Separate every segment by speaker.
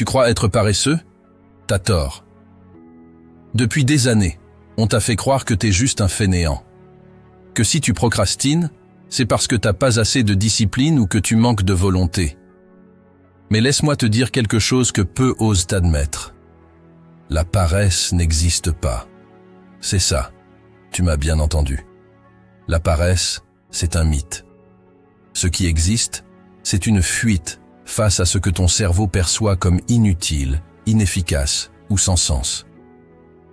Speaker 1: Tu crois être paresseux? T'as tort. Depuis des années, on t'a fait croire que t'es juste un fainéant. Que si tu procrastines, c'est parce que t'as pas assez de discipline ou que tu manques de volonté. Mais laisse-moi te dire quelque chose que peu osent admettre. La paresse n'existe pas. C'est ça, tu m'as bien entendu. La paresse, c'est un mythe. Ce qui existe, c'est une fuite face à ce que ton cerveau perçoit comme inutile, inefficace ou sans sens.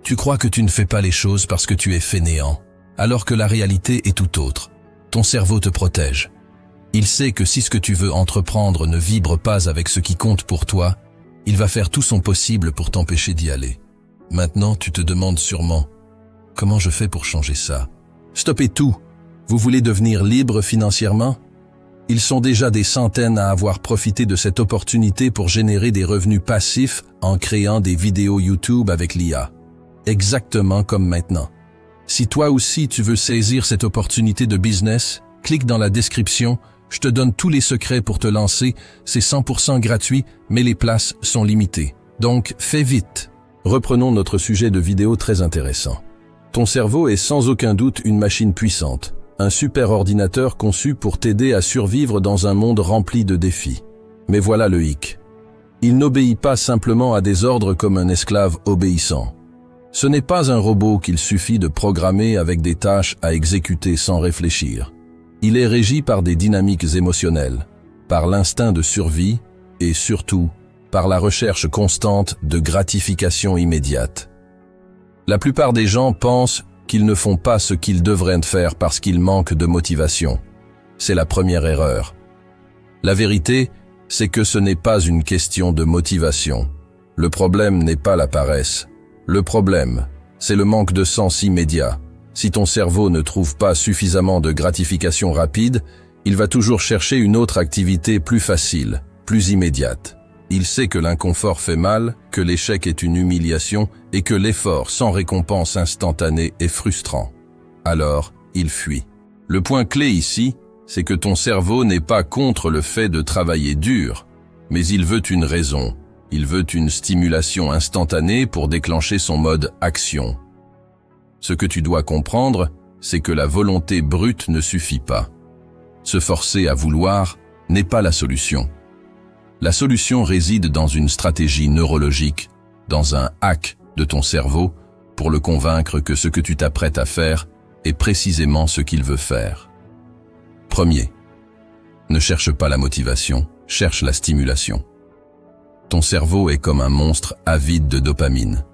Speaker 1: Tu crois que tu ne fais pas les choses parce que tu es fainéant, alors que la réalité est tout autre. Ton cerveau te protège. Il sait que si ce que tu veux entreprendre ne vibre pas avec ce qui compte pour toi, il va faire tout son possible pour t'empêcher d'y aller. Maintenant, tu te demandes sûrement, comment je fais pour changer ça? Stoppez tout. Vous voulez devenir libre financièrement? Ils sont déjà des centaines à avoir profité de cette opportunité pour générer des revenus passifs en créant des vidéos YouTube avec l'IA. Exactement comme maintenant. Si toi aussi tu veux saisir cette opportunité de business, clique dans la description, je te donne tous les secrets pour te lancer, c'est 100% gratuit, mais les places sont limitées. Donc fais vite. Reprenons notre sujet de vidéo très intéressant. Ton cerveau est sans aucun doute une machine puissante, un super ordinateur conçu pour t'aider à survivre dans un monde rempli de défis. Mais voilà le hic. Il n'obéit pas simplement à des ordres comme un esclave obéissant. Ce n'est pas un robot qu'il suffit de programmer avec des tâches à exécuter sans réfléchir. Il est régi par des dynamiques émotionnelles, par l'instinct de survie et surtout par la recherche constante de gratification immédiate. La plupart des gens pensent qu'ils ne font pas ce qu'ils devraient faire parce qu'ils manquent de motivation. C'est la première erreur. La vérité, c'est que ce n'est pas une question de motivation. Le problème n'est pas la paresse. Le problème, c'est le manque de sens immédiat. Si ton cerveau ne trouve pas suffisamment de gratification rapide, il va toujours chercher une autre activité plus facile, plus immédiate. Il sait que l'inconfort fait mal, que l'échec est une humiliation et que l'effort sans récompense instantanée est frustrant. Alors, il fuit. Le point clé ici, c'est que ton cerveau n'est pas contre le fait de travailler dur, mais il veut une raison. Il veut une stimulation instantanée pour déclencher son mode action. Ce que tu dois comprendre, c'est que la volonté brute ne suffit pas. Se forcer à vouloir n'est pas la solution. La solution réside dans une stratégie neurologique, dans un hack de ton cerveau pour le convaincre que ce que tu t'apprêtes à faire est précisément ce qu'il veut faire. Premier, ne cherche pas la motivation, cherche la stimulation. Ton cerveau est comme un monstre avide de dopamine.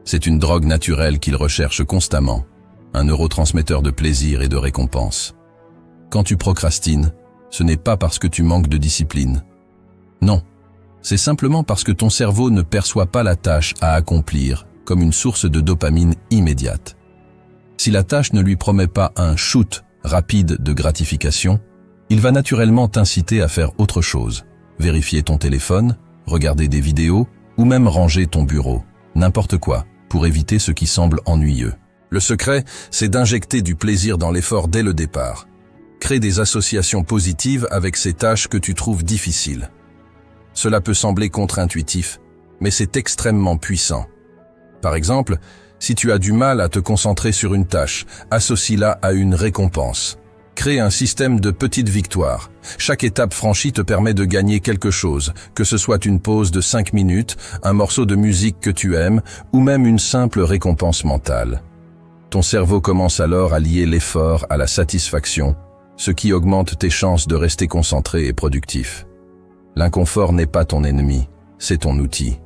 Speaker 1: C'est une drogue naturelle qu'il recherche constamment, un neurotransmetteur de plaisir et de récompense. Quand tu procrastines, ce n'est pas parce que tu manques de discipline. Non, c'est simplement parce que ton cerveau ne perçoit pas la tâche à accomplir comme une source de dopamine immédiate. Si la tâche ne lui promet pas un shoot rapide de gratification, il va naturellement t'inciter à faire autre chose, vérifier ton téléphone, regarder des vidéos ou même ranger ton bureau, n'importe quoi, pour éviter ce qui semble ennuyeux. Le secret, c'est d'injecter du plaisir dans l'effort dès le départ. Crée des associations positives avec ces tâches que tu trouves difficiles. Cela peut sembler contre-intuitif, mais c'est extrêmement puissant. Par exemple, si tu as du mal à te concentrer sur une tâche, associe-la à une récompense. Crée un système de petites victoires. Chaque étape franchie te permet de gagner quelque chose, que ce soit une pause de 5 minutes, un morceau de musique que tu aimes, ou même une simple récompense mentale. Ton cerveau commence alors à lier l'effort à la satisfaction, ce qui augmente tes chances de rester concentré et productif. L'inconfort n'est pas ton ennemi, c'est ton outil.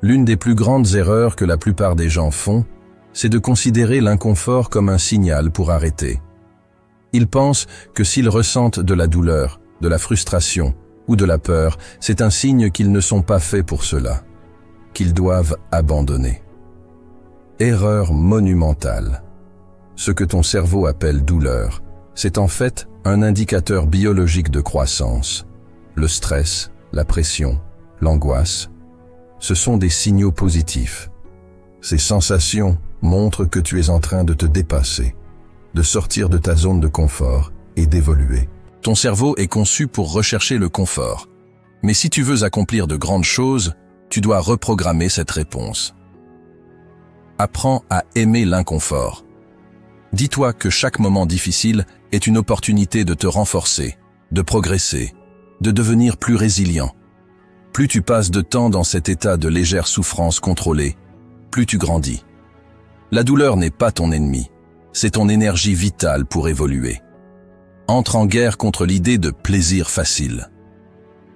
Speaker 1: L'une des plus grandes erreurs que la plupart des gens font, c'est de considérer l'inconfort comme un signal pour arrêter. Ils pensent que s'ils ressentent de la douleur, de la frustration ou de la peur, c'est un signe qu'ils ne sont pas faits pour cela, qu'ils doivent abandonner. Erreur monumentale. Ce que ton cerveau appelle douleur, c'est en fait un indicateur biologique de croissance. Le stress, la pression, l'angoisse, ce sont des signaux positifs. Ces sensations montrent que tu es en train de te dépasser, de sortir de ta zone de confort et d'évoluer. Ton cerveau est conçu pour rechercher le confort. Mais si tu veux accomplir de grandes choses, tu dois reprogrammer cette réponse. Apprends à aimer l'inconfort. Dis-toi que chaque moment difficile est une opportunité de te renforcer, de progresser, de devenir plus résilient. Plus tu passes de temps dans cet état de légère souffrance contrôlée, plus tu grandis. La douleur n'est pas ton ennemi, c'est ton énergie vitale pour évoluer. Entre en guerre contre l'idée de plaisir facile.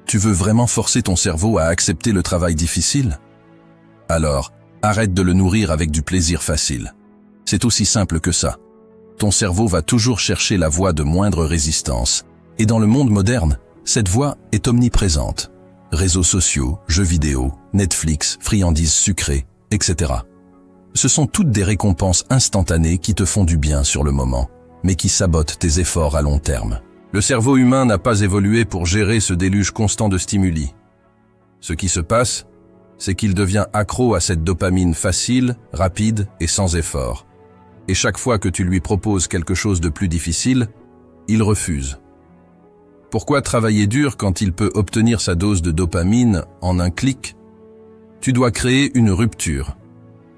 Speaker 1: Tu veux vraiment forcer ton cerveau à accepter le travail difficile? Alors, arrête de le nourrir avec du plaisir facile. C'est aussi simple que ça. Ton cerveau va toujours chercher la voie de moindre résistance. Et dans le monde moderne, cette voie est omniprésente. Réseaux sociaux, jeux vidéo, Netflix, friandises sucrées, etc. Ce sont toutes des récompenses instantanées qui te font du bien sur le moment, mais qui sabotent tes efforts à long terme. Le cerveau humain n'a pas évolué pour gérer ce déluge constant de stimuli. Ce qui se passe, c'est qu'il devient accro à cette dopamine facile, rapide et sans effort. Et chaque fois que tu lui proposes quelque chose de plus difficile, il refuse. Pourquoi travailler dur quand il peut obtenir sa dose de dopamine en un clic? Tu dois créer une rupture.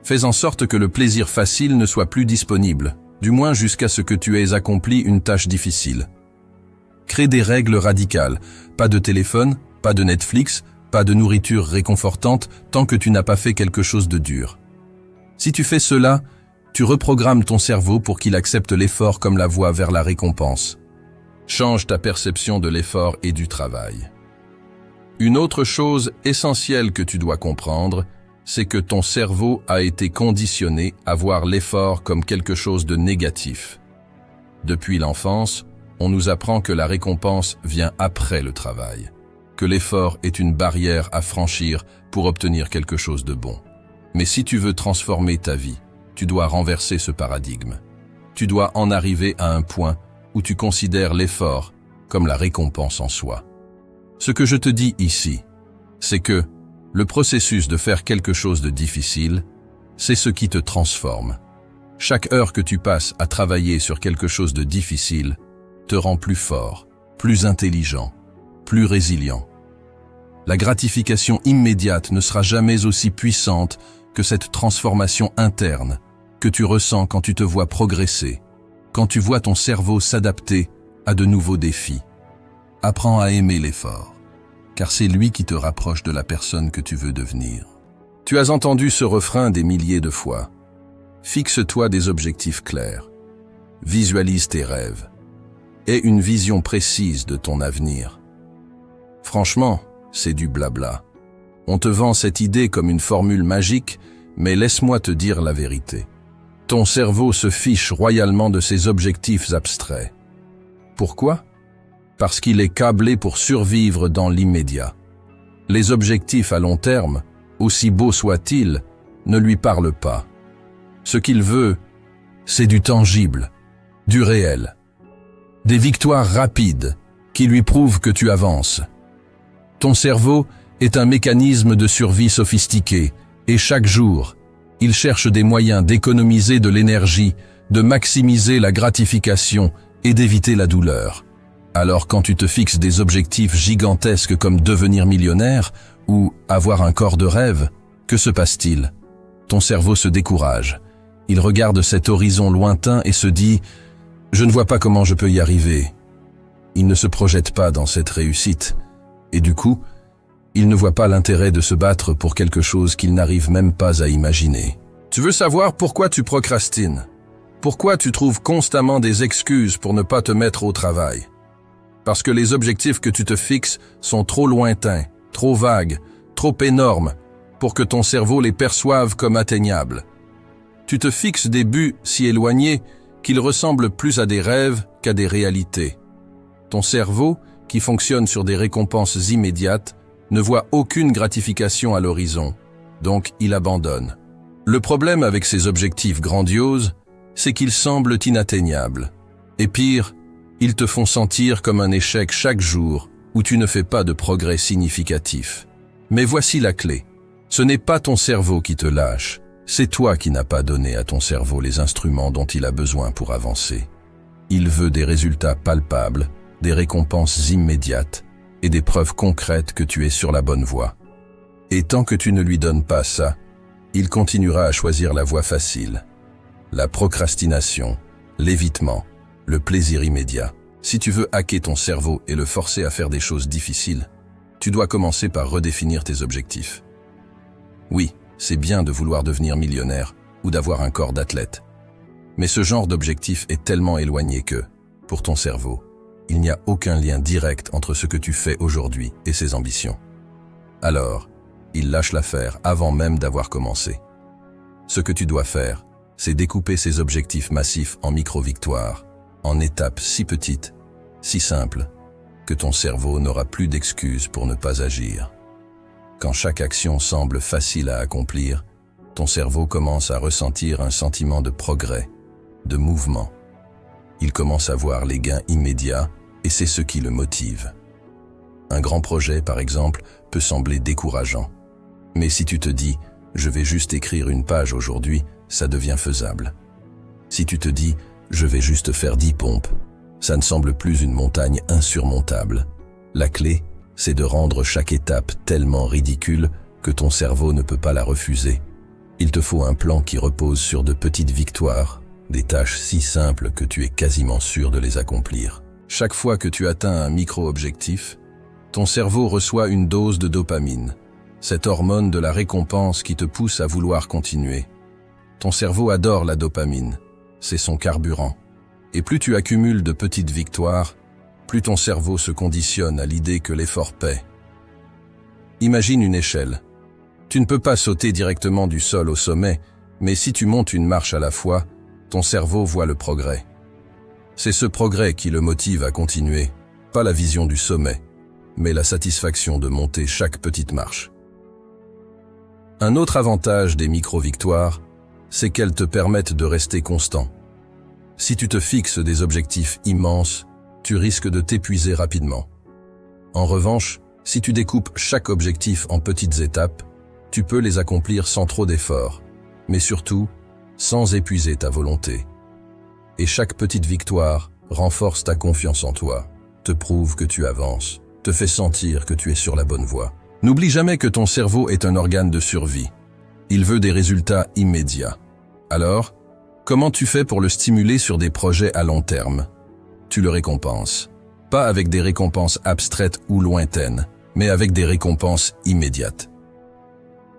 Speaker 1: Fais en sorte que le plaisir facile ne soit plus disponible, du moins jusqu'à ce que tu aies accompli une tâche difficile. Crée des règles radicales. Pas de téléphone, pas de Netflix, pas de nourriture réconfortante tant que tu n'as pas fait quelque chose de dur. Si tu fais cela, tu reprogrammes ton cerveau pour qu'il accepte l'effort comme la voie vers la récompense. Change ta perception de l'effort et du travail. Une autre chose essentielle que tu dois comprendre, c'est que ton cerveau a été conditionné à voir l'effort comme quelque chose de négatif. Depuis l'enfance, on nous apprend que la récompense vient après le travail, que l'effort est une barrière à franchir pour obtenir quelque chose de bon. Mais si tu veux transformer ta vie, tu dois renverser ce paradigme. Tu dois en arriver à un point où tu considères l'effort comme la récompense en soi. Ce que je te dis ici, c'est que le processus de faire quelque chose de difficile, c'est ce qui te transforme. Chaque heure que tu passes à travailler sur quelque chose de difficile te rend plus fort, plus intelligent, plus résilient. La gratification immédiate ne sera jamais aussi puissante que cette transformation interne que tu ressens quand tu te vois progresser, quand tu vois ton cerveau s'adapter à de nouveaux défis. Apprends à aimer l'effort, car c'est lui qui te rapproche de la personne que tu veux devenir. Tu as entendu ce refrain des milliers de fois. Fixe-toi des objectifs clairs. Visualise tes rêves. Aie une vision précise de ton avenir. Franchement, c'est du blabla. On te vend cette idée comme une formule magique, mais laisse-moi te dire la vérité. Ton cerveau se fiche royalement de ses objectifs abstraits. Pourquoi? Parce qu'il est câblé pour survivre dans l'immédiat. Les objectifs à long terme, aussi beaux soient-ils, ne lui parlent pas. Ce qu'il veut, c'est du tangible, du réel. Des victoires rapides qui lui prouvent que tu avances. Ton cerveau est un mécanisme de survie sophistiqué et chaque jour, il cherche des moyens d'économiser de l'énergie, de maximiser la gratification et d'éviter la douleur. Alors quand tu te fixes des objectifs gigantesques comme devenir millionnaire ou avoir un corps de rêve, que se passe-t-il? Ton cerveau se décourage. Il regarde cet horizon lointain et se dit « Je ne vois pas comment je peux y arriver ». Il ne se projette pas dans cette réussite. Et du coup, il ne voit pas l'intérêt de se battre pour quelque chose qu'il n'arrive même pas à imaginer. Tu veux savoir pourquoi tu procrastines? Pourquoi tu trouves constamment des excuses pour ne pas te mettre au travail? Parce que les objectifs que tu te fixes sont trop lointains, trop vagues, trop énormes pour que ton cerveau les perçoive comme atteignables. Tu te fixes des buts si éloignés qu'ils ressemblent plus à des rêves qu'à des réalités. Ton cerveau, qui fonctionne sur des récompenses immédiates, ne voit aucune gratification à l'horizon, donc il abandonne. Le problème avec ces objectifs grandioses, c'est qu'ils semblent inatteignables. Et pire, ils te font sentir comme un échec chaque jour où tu ne fais pas de progrès significatif. Mais voici la clé. Ce n'est pas ton cerveau qui te lâche, c'est toi qui n'as pas donné à ton cerveau les instruments dont il a besoin pour avancer. Il veut des résultats palpables, des récompenses immédiates et des preuves concrètes que tu es sur la bonne voie. Et tant que tu ne lui donnes pas ça, il continuera à choisir la voie facile. La procrastination, l'évitement, le plaisir immédiat. Si tu veux hacker ton cerveau et le forcer à faire des choses difficiles, tu dois commencer par redéfinir tes objectifs. Oui, c'est bien de vouloir devenir millionnaire ou d'avoir un corps d'athlète. Mais ce genre d'objectif est tellement éloigné que, pour ton cerveau, il n'y a aucun lien direct entre ce que tu fais aujourd'hui et ses ambitions. Alors, il lâche l'affaire avant même d'avoir commencé. Ce que tu dois faire, c'est découper ces objectifs massifs en micro-victoires, en étapes si petites, si simples, que ton cerveau n'aura plus d'excuses pour ne pas agir. Quand chaque action semble facile à accomplir, ton cerveau commence à ressentir un sentiment de progrès, de mouvement. Il commence à voir les gains immédiats et c'est ce qui le motive. Un grand projet, par exemple, peut sembler décourageant. Mais si tu te dis « je vais juste écrire une page aujourd'hui », ça devient faisable. Si tu te dis « je vais juste faire 10 pompes », ça ne semble plus une montagne insurmontable. La clé, c'est de rendre chaque étape tellement ridicule que ton cerveau ne peut pas la refuser. Il te faut un plan qui repose sur de petites victoires, des tâches si simples que tu es quasiment sûr de les accomplir. Chaque fois que tu atteins un micro-objectif, ton cerveau reçoit une dose de dopamine, cette hormone de la récompense qui te pousse à vouloir continuer. Ton cerveau adore la dopamine, c'est son carburant. Et plus tu accumules de petites victoires, plus ton cerveau se conditionne à l'idée que l'effort paie. Imagine une échelle. Tu ne peux pas sauter directement du sol au sommet, mais si tu montes une marche à la fois, ton cerveau voit le progrès. C'est ce progrès qui le motive à continuer, pas la vision du sommet, mais la satisfaction de monter chaque petite marche. Un autre avantage des micro-victoires, c'est qu'elles te permettent de rester constant. Si tu te fixes des objectifs immenses, tu risques de t'épuiser rapidement. En revanche, si tu découpes chaque objectif en petites étapes, tu peux les accomplir sans trop d'efforts, mais surtout, sans épuiser ta volonté. Et chaque petite victoire renforce ta confiance en toi, te prouve que tu avances, te fait sentir que tu es sur la bonne voie. N'oublie jamais que ton cerveau est un organe de survie. Il veut des résultats immédiats. Alors, comment tu fais pour le stimuler sur des projets à long terme? Tu le récompenses. Pas avec des récompenses abstraites ou lointaines, mais avec des récompenses immédiates.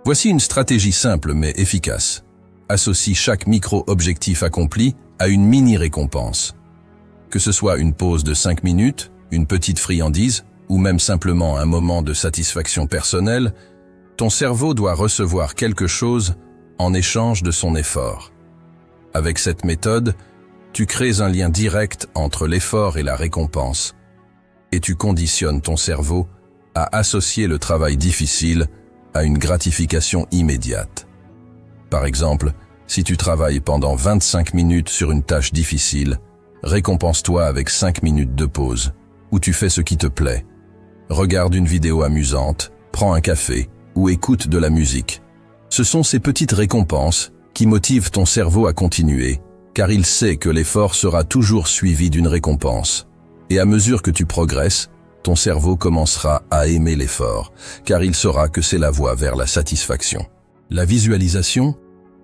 Speaker 1: Voici une stratégie simple mais efficace. Associe chaque micro-objectif accompli à une mini-récompense. Que ce soit une pause de 5 minutes, une petite friandise, ou même simplement un moment de satisfaction personnelle, ton cerveau doit recevoir quelque chose en échange de son effort. Avec cette méthode, tu crées un lien direct entre l'effort et la récompense, et tu conditionnes ton cerveau à associer le travail difficile à une gratification immédiate. Par exemple, si tu travailles pendant 25 minutes sur une tâche difficile, récompense-toi avec 5 minutes de pause, où tu fais ce qui te plaît. Regarde une vidéo amusante, prends un café ou écoute de la musique. Ce sont ces petites récompenses qui motivent ton cerveau à continuer, car il sait que l'effort sera toujours suivi d'une récompense. Et à mesure que tu progresses, ton cerveau commencera à aimer l'effort, car il saura que c'est la voie vers la satisfaction. La visualisation,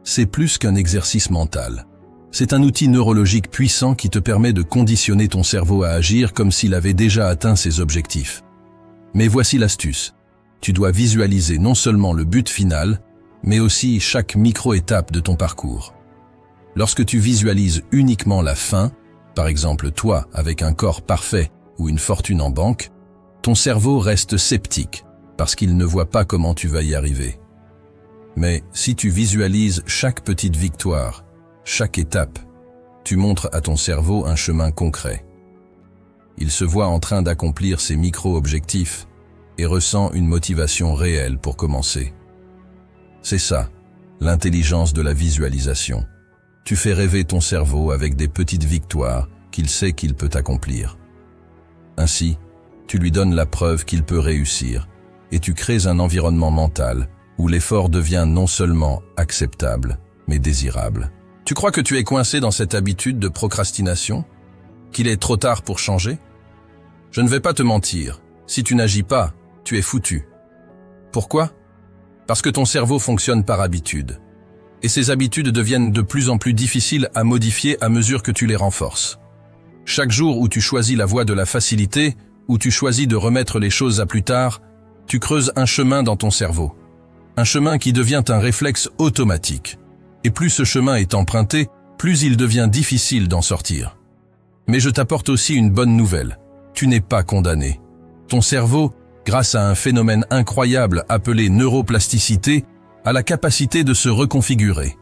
Speaker 1: c'est plus qu'un exercice mental. C'est un outil neurologique puissant qui te permet de conditionner ton cerveau à agir comme s'il avait déjà atteint ses objectifs. Mais voici l'astuce. Tu dois visualiser non seulement le but final, mais aussi chaque micro-étape de ton parcours. Lorsque tu visualises uniquement la fin, par exemple toi avec un corps parfait ou une fortune en banque, ton cerveau reste sceptique parce qu'il ne voit pas comment tu vas y arriver. Mais si tu visualises chaque petite victoire, chaque étape, tu montres à ton cerveau un chemin concret. Il se voit en train d'accomplir ses micro-objectifs et ressent une motivation réelle pour commencer. C'est ça, l'intelligence de la visualisation. Tu fais rêver ton cerveau avec des petites victoires qu'il sait qu'il peut accomplir. Ainsi, tu lui donnes la preuve qu'il peut réussir et tu crées un environnement mental où l'effort devient non seulement acceptable, mais désirable. Tu crois que tu es coincé dans cette habitude de procrastination? Qu'il est trop tard pour changer? Je ne vais pas te mentir, si tu n'agis pas, tu es foutu. Pourquoi? Parce que ton cerveau fonctionne par habitude. Et ces habitudes deviennent de plus en plus difficiles à modifier à mesure que tu les renforces. Chaque jour où tu choisis la voie de la facilité, où tu choisis de remettre les choses à plus tard, tu creuses un chemin dans ton cerveau. Un chemin qui devient un réflexe automatique. Et plus ce chemin est emprunté, plus il devient difficile d'en sortir. Mais je t'apporte aussi une bonne nouvelle. Tu n'es pas condamné. Ton cerveau, grâce à un phénomène incroyable appelé neuroplasticité, a la capacité de se reconfigurer.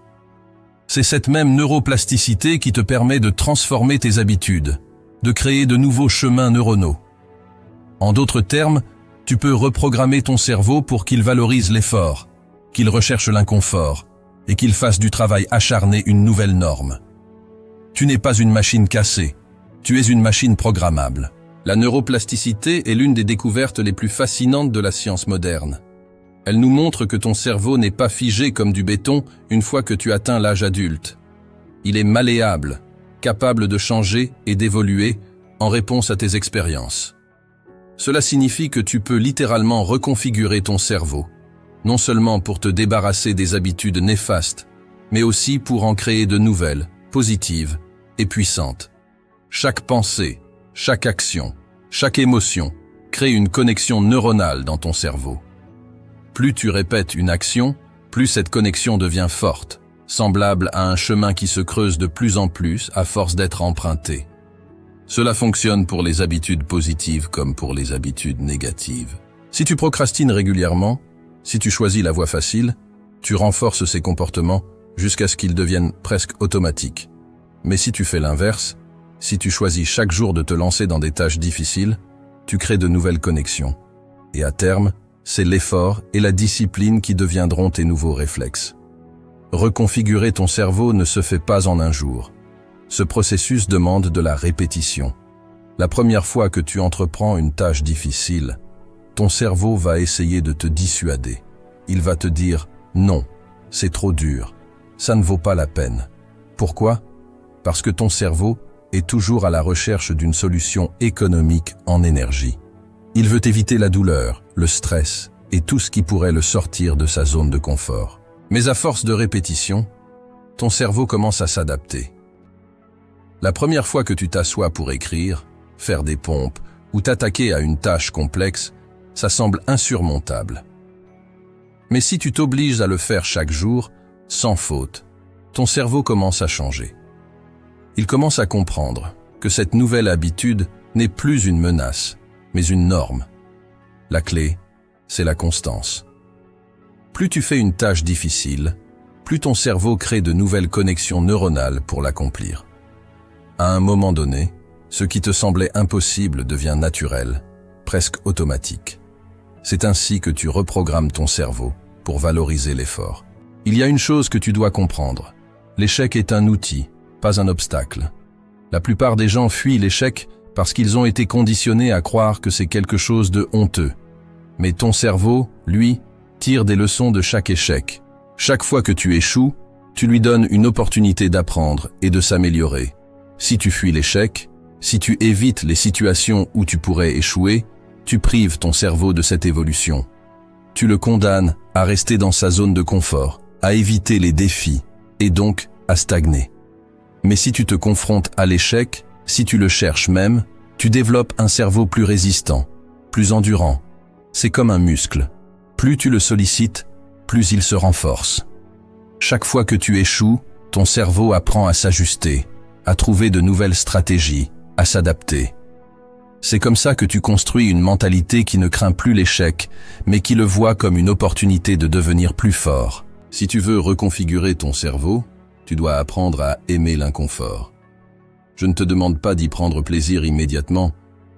Speaker 1: C'est cette même neuroplasticité qui te permet de transformer tes habitudes, de créer de nouveaux chemins neuronaux. En d'autres termes, tu peux reprogrammer ton cerveau pour qu'il valorise l'effort, qu'il recherche l'inconfort et qu'il fasse du travail acharné une nouvelle norme. Tu n'es pas une machine cassée, tu es une machine programmable. La neuroplasticité est l'une des découvertes les plus fascinantes de la science moderne. Elle nous montre que ton cerveau n'est pas figé comme du béton une fois que tu atteins l'âge adulte. Il est malléable, capable de changer et d'évoluer en réponse à tes expériences. Cela signifie que tu peux littéralement reconfigurer ton cerveau, non seulement pour te débarrasser des habitudes néfastes, mais aussi pour en créer de nouvelles, positives et puissantes. Chaque pensée, chaque action, chaque émotion crée une connexion neuronale dans ton cerveau. Plus tu répètes une action, plus cette connexion devient forte, semblable à un chemin qui se creuse de plus en plus à force d'être emprunté. Cela fonctionne pour les habitudes positives comme pour les habitudes négatives. Si tu procrastines régulièrement, si tu choisis la voie facile, tu renforces ces comportements jusqu'à ce qu'ils deviennent presque automatiques. Mais si tu fais l'inverse, si tu choisis chaque jour de te lancer dans des tâches difficiles, tu crées de nouvelles connexions. Et à terme, c'est l'effort et la discipline qui deviendront tes nouveaux réflexes. Reconfigurer ton cerveau ne se fait pas en un jour. Ce processus demande de la répétition. La première fois que tu entreprends une tâche difficile, ton cerveau va essayer de te dissuader. Il va te dire « Non, c'est trop dur, ça ne vaut pas la peine ». Pourquoi? Parce que ton cerveau est toujours à la recherche d'une solution économique en énergie. Il veut éviter la douleur, le stress et tout ce qui pourrait le sortir de sa zone de confort. Mais à force de répétition, ton cerveau commence à s'adapter. La première fois que tu t'assois pour écrire, faire des pompes ou t'attaquer à une tâche complexe, ça semble insurmontable. Mais si tu t'obliges à le faire chaque jour, sans faute, ton cerveau commence à changer. Il commence à comprendre que cette nouvelle habitude n'est plus une menace, mais une norme. La clé, c'est la constance. Plus tu fais une tâche difficile, plus ton cerveau crée de nouvelles connexions neuronales pour l'accomplir. À un moment donné, ce qui te semblait impossible devient naturel, presque automatique. C'est ainsi que tu reprogrammes ton cerveau pour valoriser l'effort. Il y a une chose que tu dois comprendre. L'échec est un outil, pas un obstacle. La plupart des gens fuient l'échec parce qu'ils ont été conditionnés à croire que c'est quelque chose de honteux. Mais ton cerveau, lui, tire des leçons de chaque échec. Chaque fois que tu échoues, tu lui donnes une opportunité d'apprendre et de s'améliorer. Si tu fuis l'échec, si tu évites les situations où tu pourrais échouer, tu prives ton cerveau de cette évolution. Tu le condamnes à rester dans sa zone de confort, à éviter les défis et donc à stagner. Mais si tu te confrontes à l'échec, si tu le cherches même, tu développes un cerveau plus résistant, plus endurant. C'est comme un muscle. Plus tu le sollicites, plus il se renforce. Chaque fois que tu échoues, ton cerveau apprend à s'ajuster, à trouver de nouvelles stratégies, à s'adapter. C'est comme ça que tu construis une mentalité qui ne craint plus l'échec, mais qui le voit comme une opportunité de devenir plus fort. Si tu veux reconfigurer ton cerveau, tu dois apprendre à aimer l'inconfort. Je ne te demande pas d'y prendre plaisir immédiatement,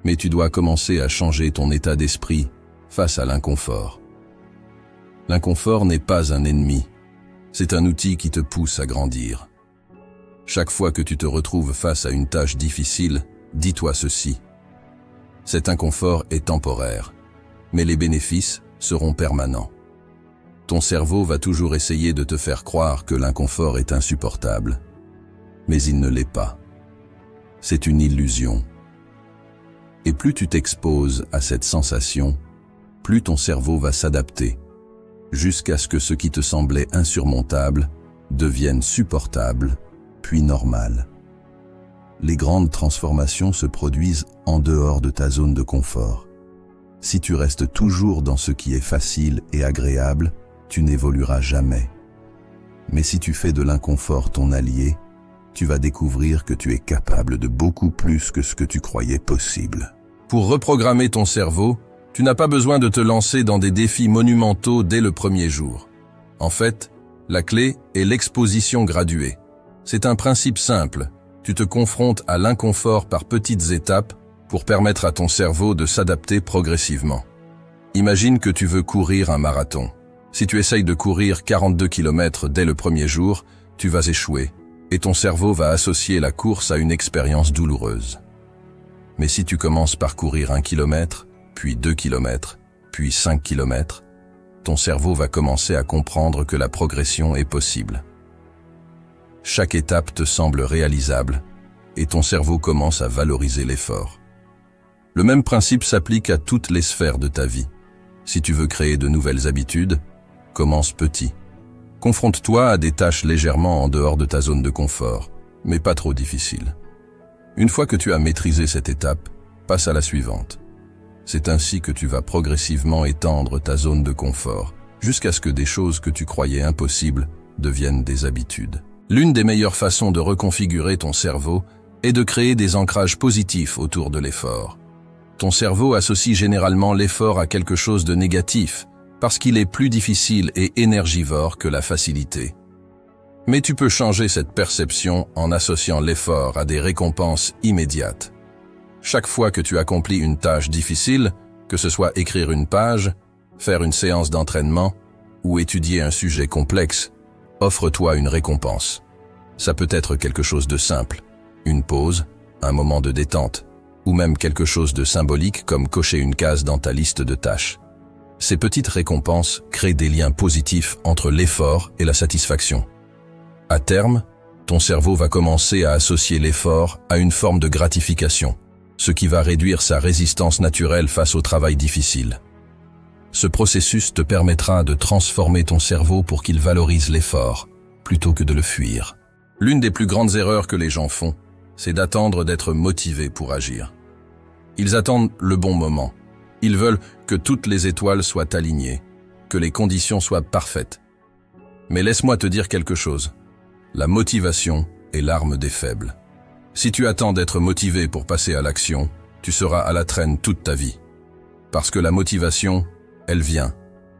Speaker 1: mais tu dois commencer à changer ton état d'esprit face à l'inconfort. L'inconfort n'est pas un ennemi, c'est un outil qui te pousse à grandir. Chaque fois que tu te retrouves face à une tâche difficile, dis-toi ceci. Cet inconfort est temporaire, mais les bénéfices seront permanents. Ton cerveau va toujours essayer de te faire croire que l'inconfort est insupportable, mais il ne l'est pas. C'est une illusion. Et plus tu t'exposes à cette sensation, plus ton cerveau va s'adapter. jusqu'à ce que ce qui te semblait insurmontable devienne supportable, puis normal. Les grandes transformations se produisent en dehors de ta zone de confort. Si tu restes toujours dans ce qui est facile et agréable, tu n'évolueras jamais. Mais si tu fais de l'inconfort ton allié, tu vas découvrir que tu es capable de beaucoup plus que ce que tu croyais possible. Pour reprogrammer ton cerveau, tu n'as pas besoin de te lancer dans des défis monumentaux dès le premier jour. En fait, la clé est l'exposition graduée. C'est un principe simple. Tu te confrontes à l'inconfort par petites étapes pour permettre à ton cerveau de s'adapter progressivement. Imagine que tu veux courir un marathon. Si tu essayes de courir 42 km dès le premier jour, tu vas échouer et ton cerveau va associer la course à une expérience douloureuse. Mais si tu commences par courir 1 km, puis 2 km, puis 5 km, ton cerveau va commencer à comprendre que la progression est possible. Chaque étape te semble réalisable et ton cerveau commence à valoriser l'effort. Le même principe s'applique à toutes les sphères de ta vie. Si tu veux créer de nouvelles habitudes, commence petit. Confronte-toi à des tâches légèrement en dehors de ta zone de confort, mais pas trop difficiles. Une fois que tu as maîtrisé cette étape, passe à la suivante. C'est ainsi que tu vas progressivement étendre ta zone de confort, jusqu'à ce que des choses que tu croyais impossibles deviennent des habitudes. L'une des meilleures façons de reconfigurer ton cerveau est de créer des ancrages positifs autour de l'effort. Ton cerveau associe généralement l'effort à quelque chose de négatif, parce qu'il est plus difficile et énergivore que la facilité. Mais tu peux changer cette perception en associant l'effort à des récompenses immédiates. Chaque fois que tu accomplis une tâche difficile, que ce soit écrire une page, faire une séance d'entraînement ou étudier un sujet complexe, offre-toi une récompense. Ça peut être quelque chose de simple, une pause, un moment de détente, ou même quelque chose de symbolique comme cocher une case dans ta liste de tâches. Ces petites récompenses créent des liens positifs entre l'effort et la satisfaction. À terme, ton cerveau va commencer à associer l'effort à une forme de gratification, ce qui va réduire sa résistance naturelle face au travail difficile. Ce processus te permettra de transformer ton cerveau pour qu'il valorise l'effort, plutôt que de le fuir. L'une des plus grandes erreurs que les gens font, c'est d'attendre d'être motivés pour agir. Ils attendent le bon moment. Ils veulent que toutes les étoiles soient alignées, que les conditions soient parfaites. Mais laisse-moi te dire quelque chose. La motivation est l'arme des faibles. Si tu attends d'être motivé pour passer à l'action, tu seras à la traîne toute ta vie. Parce que la motivation, elle vient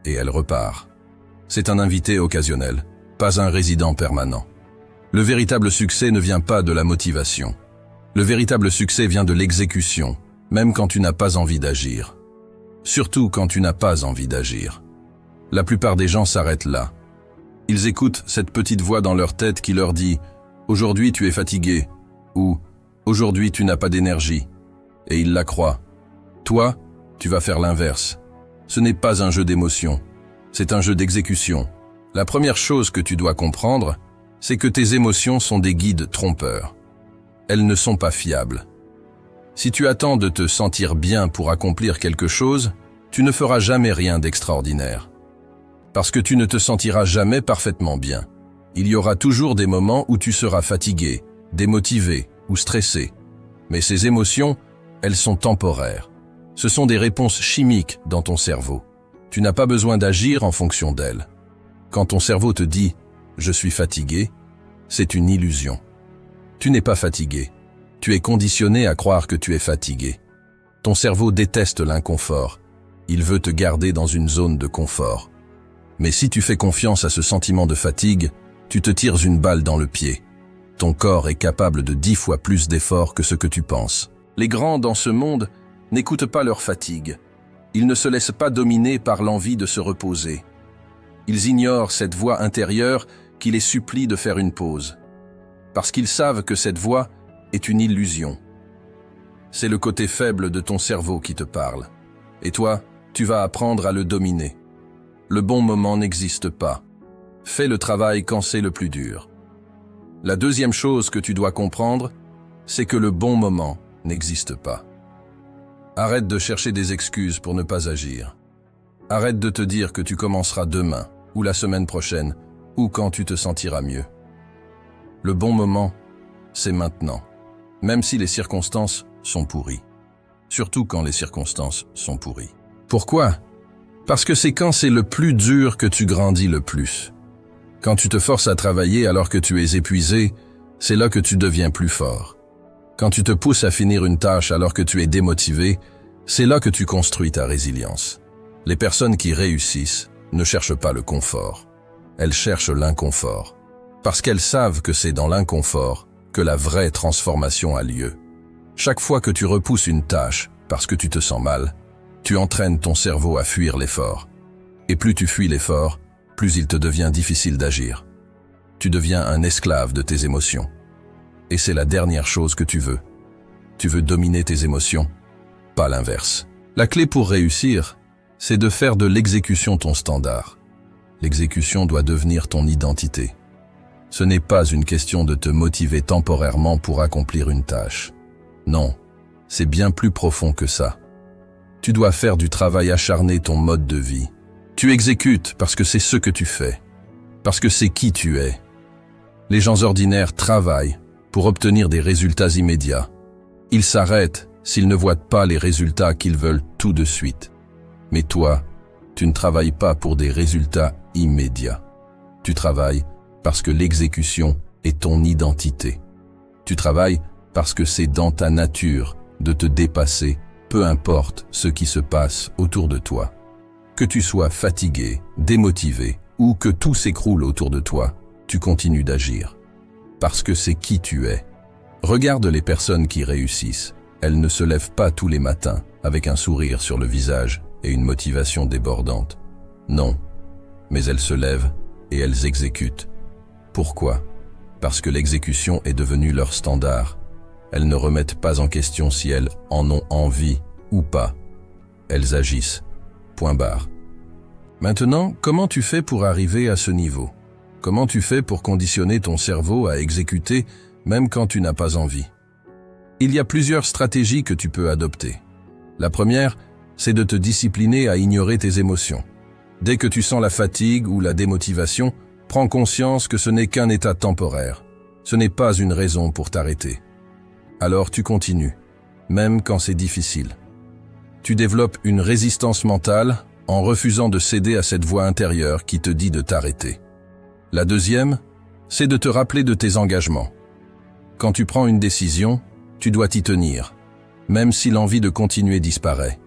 Speaker 1: et elle repart. C'est un invité occasionnel, pas un résident permanent. Le véritable succès ne vient pas de la motivation. Le véritable succès vient de l'exécution, même quand tu n'as pas envie d'agir. Surtout quand tu n'as pas envie d'agir. La plupart des gens s'arrêtent là. Ils écoutent cette petite voix dans leur tête qui leur dit « Aujourd'hui tu es fatigué » ou « Aujourd'hui tu n'as pas d'énergie » et ils la croient. Toi, tu vas faire l'inverse. Ce n'est pas un jeu d'émotion, c'est un jeu d'exécution. La première chose que tu dois comprendre, c'est que tes émotions sont des guides trompeurs. Elles ne sont pas fiables. Si tu attends de te sentir bien pour accomplir quelque chose, tu ne feras jamais rien d'extraordinaire. Parce que tu ne te sentiras jamais parfaitement bien. Il y aura toujours des moments où tu seras fatigué, démotivé ou stressé. Mais ces émotions, elles sont temporaires. Ce sont des réponses chimiques dans ton cerveau. Tu n'as pas besoin d'agir en fonction d'elles. Quand ton cerveau te dit « je suis fatigué », c'est une illusion. Tu n'es pas fatigué. Tu es conditionné à croire que tu es fatigué. Ton cerveau déteste l'inconfort. Il veut te garder dans une zone de confort. Mais si tu fais confiance à ce sentiment de fatigue, tu te tires une balle dans le pied. Ton corps est capable de 10 fois plus d'efforts que ce que tu penses. Les grands dans ce monde n'écoutent pas leur fatigue. Ils ne se laissent pas dominer par l'envie de se reposer. Ils ignorent cette voix intérieure qui les supplie de faire une pause. Parce qu'ils savent que cette voix est une illusion. C'est le côté faible de ton cerveau qui te parle. Et toi, tu vas apprendre à le dominer. Le bon moment n'existe pas. Fais le travail quand c'est le plus dur. La deuxième chose que tu dois comprendre, c'est que le bon moment n'existe pas. Arrête de chercher des excuses pour ne pas agir. Arrête de te dire que tu commenceras demain, ou la semaine prochaine, ou quand tu te sentiras mieux. Le bon moment, c'est maintenant, même si les circonstances sont pourries. Surtout quand les circonstances sont pourries. Pourquoi? Parce que c'est quand c'est le plus dur que tu grandis le plus. Quand tu te forces à travailler alors que tu es épuisé, c'est là que tu deviens plus fort. Quand tu te pousses à finir une tâche alors que tu es démotivé, c'est là que tu construis ta résilience. Les personnes qui réussissent ne cherchent pas le confort. Elles cherchent l'inconfort. Parce qu'elles savent que c'est dans l'inconfort que la vraie transformation a lieu. Chaque fois que tu repousses une tâche parce que tu te sens mal, tu entraînes ton cerveau à fuir l'effort. Et plus tu fuis l'effort, plus il te devient difficile d'agir. Tu deviens un esclave de tes émotions. Et c'est la dernière chose que tu veux. Tu veux dominer tes émotions, pas l'inverse. La clé pour réussir, c'est de faire de l'exécution ton standard. L'exécution doit devenir ton identité. Ce n'est pas une question de te motiver temporairement pour accomplir une tâche. Non, c'est bien plus profond que ça. Tu dois faire du travail acharné ton mode de vie. Tu exécutes parce que c'est ce que tu fais, parce que c'est qui tu es. Les gens ordinaires travaillent pour obtenir des résultats immédiats. Ils s'arrêtent s'ils ne voient pas les résultats qu'ils veulent tout de suite. Mais toi, tu ne travailles pas pour des résultats immédiats. Tu travailles parce que l'exécution est ton identité. Tu travailles parce que c'est dans ta nature de te dépasser, peu importe ce qui se passe autour de toi. Que tu sois fatigué, démotivé ou que tout s'écroule autour de toi, tu continues d'agir. Parce que c'est qui tu es. Regarde les personnes qui réussissent. Elles ne se lèvent pas tous les matins avec un sourire sur le visage et une motivation débordante. Non, mais elles se lèvent et elles exécutent. Pourquoi? Parce que l'exécution est devenue leur standard. Elles ne remettent pas en question si elles en ont envie ou pas. Elles agissent. Point barre. Maintenant, comment tu fais pour arriver à ce niveau? Comment tu fais pour conditionner ton cerveau à exécuter même quand tu n'as pas envie? Il y a plusieurs stratégies que tu peux adopter. La première, c'est de te discipliner à ignorer tes émotions. Dès que tu sens la fatigue ou la démotivation, prends conscience que ce n'est qu'un état temporaire. Ce n'est pas une raison pour t'arrêter. Alors tu continues, même quand c'est difficile. Tu développes une résistance mentale en refusant de céder à cette voix intérieure qui te dit de t'arrêter. La deuxième, c'est de te rappeler de tes engagements. Quand tu prends une décision, tu dois t'y tenir, même si l'envie de continuer disparaît.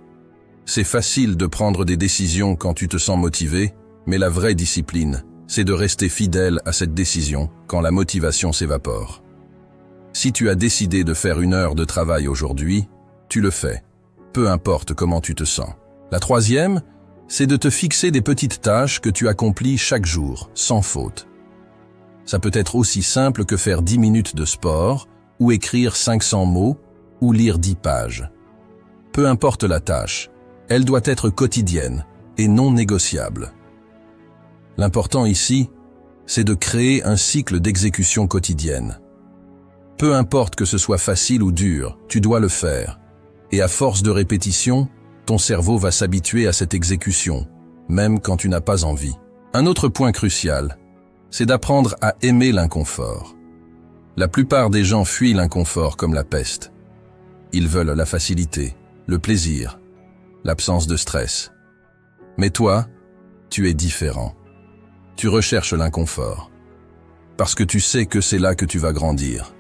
Speaker 1: C'est facile de prendre des décisions quand tu te sens motivé, mais la vraie discipline, c'est de rester fidèle à cette décision quand la motivation s'évapore. Si tu as décidé de faire 1 heure de travail aujourd'hui, tu le fais, peu importe comment tu te sens. La troisième, c'est de te fixer des petites tâches que tu accomplis chaque jour, sans faute. Ça peut être aussi simple que faire 10 minutes de sport, ou écrire 500 mots, ou lire 10 pages. Peu importe la tâche, elle doit être quotidienne et non négociable. L'important ici, c'est de créer un cycle d'exécution quotidienne. Peu importe que ce soit facile ou dur, tu dois le faire. Et à force de répétition, ton cerveau va s'habituer à cette exécution, même quand tu n'as pas envie. Un autre point crucial, c'est d'apprendre à aimer l'inconfort. La plupart des gens fuient l'inconfort comme la peste. Ils veulent la facilité, le plaisir, l'absence de stress. Mais toi, tu es différent. Tu recherches l'inconfort. Parce que tu sais que c'est là que tu vas grandir.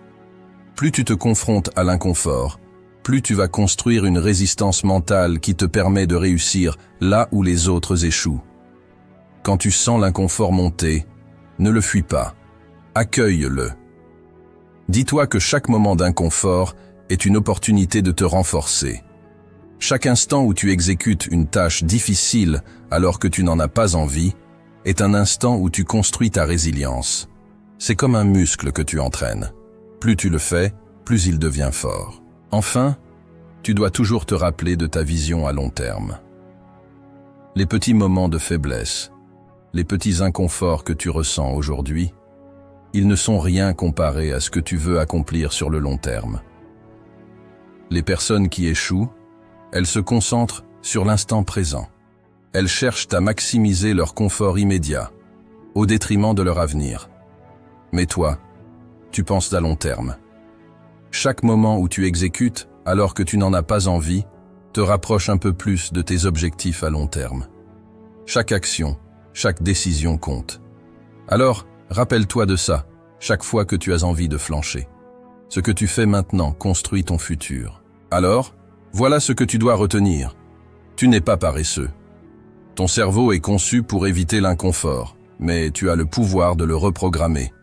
Speaker 1: Plus tu te confrontes à l'inconfort, plus tu vas construire une résistance mentale qui te permet de réussir là où les autres échouent. Quand tu sens l'inconfort monter, ne le fuis pas, accueille-le. Dis-toi que chaque moment d'inconfort est une opportunité de te renforcer. Chaque instant où tu exécutes une tâche difficile alors que tu n'en as pas envie est un instant où tu construis ta résilience. C'est comme un muscle que tu entraînes. Plus tu le fais, plus il devient fort. Enfin, tu dois toujours te rappeler de ta vision à long terme. Les petits moments de faiblesse, les petits inconforts que tu ressens aujourd'hui, ils ne sont rien comparés à ce que tu veux accomplir sur le long terme. Les personnes qui échouent, elles se concentrent sur l'instant présent. Elles cherchent à maximiser leur confort immédiat, au détriment de leur avenir. Mais toi, tu penses à long terme. Chaque moment où tu exécutes, alors que tu n'en as pas envie, te rapproche un peu plus de tes objectifs à long terme. Chaque action, chaque décision compte. Alors, rappelle-toi de ça, chaque fois que tu as envie de flancher. Ce que tu fais maintenant construit ton futur. Alors, voilà ce que tu dois retenir. Tu n'es pas paresseux. Ton cerveau est conçu pour éviter l'inconfort, mais tu as le pouvoir de le reprogrammer.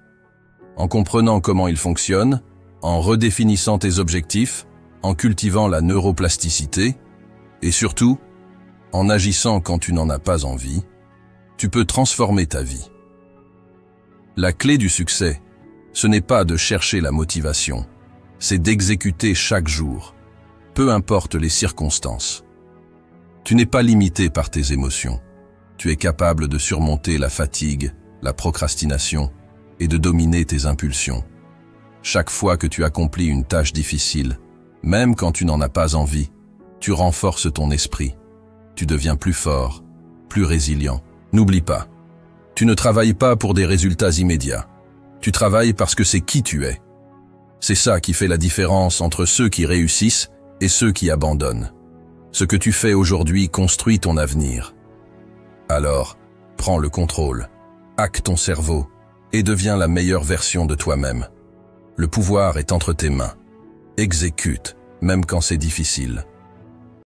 Speaker 1: En comprenant comment il fonctionne, en redéfinissant tes objectifs, en cultivant la neuroplasticité, et surtout, en agissant quand tu n'en as pas envie, tu peux transformer ta vie. La clé du succès, ce n'est pas de chercher la motivation, c'est d'exécuter chaque jour, peu importe les circonstances. Tu n'es pas limité par tes émotions. Tu es capable de surmonter la fatigue, la procrastination et de dominer tes impulsions. Chaque fois que tu accomplis une tâche difficile, même quand tu n'en as pas envie, tu renforces ton esprit. Tu deviens plus fort, plus résilient. N'oublie pas, tu ne travailles pas pour des résultats immédiats. Tu travailles parce que c'est qui tu es. C'est ça qui fait la différence entre ceux qui réussissent et ceux qui abandonnent. Ce que tu fais aujourd'hui construit ton avenir. Alors, prends le contrôle, hack ton cerveau et deviens la meilleure version de toi-même. Le pouvoir est entre tes mains. Exécute, même quand c'est difficile.